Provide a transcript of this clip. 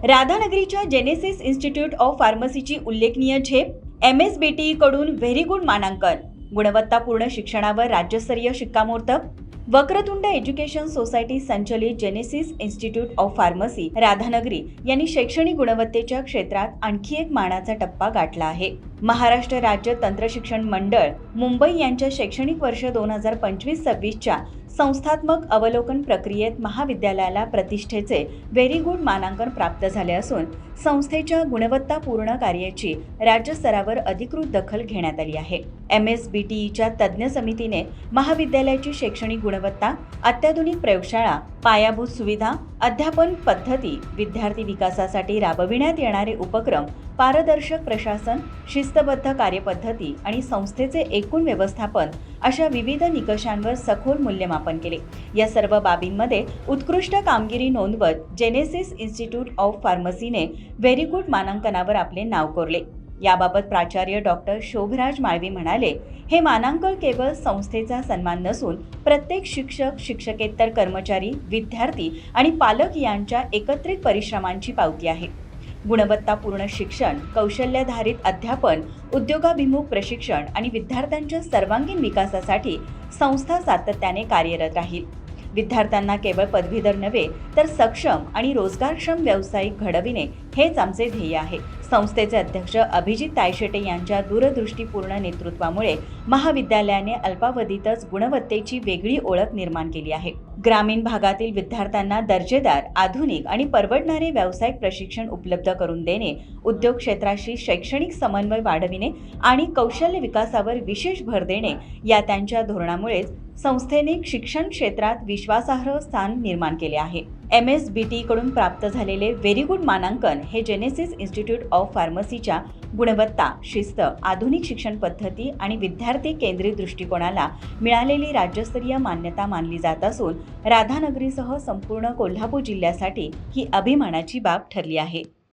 राधानगरीच्या genesis institute of फार्मसीची उल्लेखनीय झेप, MSBTE कडून व्हेरी गुड मानांकन, गुणवत्तापूर्ण शिक्षणावर राज्यस्तरीय शिक्कामोर्तब. वक्रतुंड एज्युकेशन सोसायटी संचलित genesis institute of pharmacy Radhanagari यांनी शैक्षणिक गुणवत्तेच्या क्षेत्रात आणखी एक मानाचा टप्पा गाठला आहे. महाराष्ट्र राज्य तंत्रशिक्षण मंडळ मुंबई यांच्या शैक्षणिक वर्ष 2025-26च्या संस्थात्मक अवलोकन प्रक्रियेत महाविद्यालयाला प्रतिष्ठेचे व्हेरी गुड मानांकन प्राप्त झाले असून संस्थेच्या गुणवत्तापूर्ण कार्याची राज्यस्तरावर अधिकृत दखल घेण्यात आली आहे. MSBTEच्या तज्ज्ञ समितीने महाविद्यालयाची शैक्षणिक गुणवत्ता, अत्याधुनिक प्रयोगशाळा, पायाभूत सुविधा, अध्यापन पद्धती, विद्यार्थी विकासासाठी राबविण्यात येणारे उपक्रम, पारदर्शक प्रशासन, शिस्तबद्ध कार्यपद्धती आणि संस्थेचे एकूण व्यवस्थापन अशा विविध निकषांवर सखोल मूल्यमापन केले. या सर्व बाबींमध्ये उत्कृष्ट कामगिरी नोंदवत जेनेसिस इन्स्टिट्यूट ऑफ फार्मसीने व्हेरी गुड मानांकनावर आपले नाव कोरले. याबाबत प्राचार्य डॉक्टर शोभराज माळवी म्हणाले, हे मानांकन केवळ संस्थेचा सन्मान नसून प्रत्येक शिक्षक, शिक्षकेतर कर्मचारी, विद्यार्थी आणि पालक यांच्या एकत्रित परिश्रमांची पावती आहे. गुणवत्तापूर्ण शिक्षण, कौशल्याधारित अध्यापन, उद्योगाभिमुख प्रशिक्षण आणि विद्यार्थ्यांच्या सर्वांगीण विकासासाठी संस्था सातत्याने कार्यरत राहील. विद्यार्थ्यांना केवळ पदवीधर नव्हे तर सक्षम आणि रोजगारक्षम व्यावसायिक घडविणे हेच आमचे ध्येय आहे. संस्थेचे अध्यक्ष अभिजित तायशेटे यांच्या दूरदृष्टीपूर्ण नेतृत्वामुळे महाविद्यालयाने अल्पावधीतच गुणवत्तेची वेगळी ओळख निर्माण केली आहे. ग्रामीण भागातील विद्यार्थ्यांना दर्जेदार, आधुनिक आणि परवडणारे व्यावसायिक प्रशिक्षण उपलब्ध करून देणे, उद्योग क्षेत्राशी शैक्षणिक समन्वय वाढविणे आणि कौशल्य विकासावर विशेष भर देणे या त्यांच्या धोरणामुळेच संस्थेने शिक्षण क्षेत्रात विश्वासार्ह स्थान निर्माण केले आहे. MSBTE कडून प्राप्त झालेले व्हेरी गुड मानांकन हे जेनेसिस इन्स्टिट्यूट ऑफ फार्मसीच्या गुणवत्ता, शिस्त, आधुनिक शिक्षण पद्धती आणि विद्यार्थी केंद्रित दृष्टिकोनाला मिळालेली राज्यस्तरीय मान्यता मानली जात असून राधानगरीसह संपूर्ण कोल्हापूर जिल्ह्यासाठी ही अभिमानाची बाब ठरली आहे.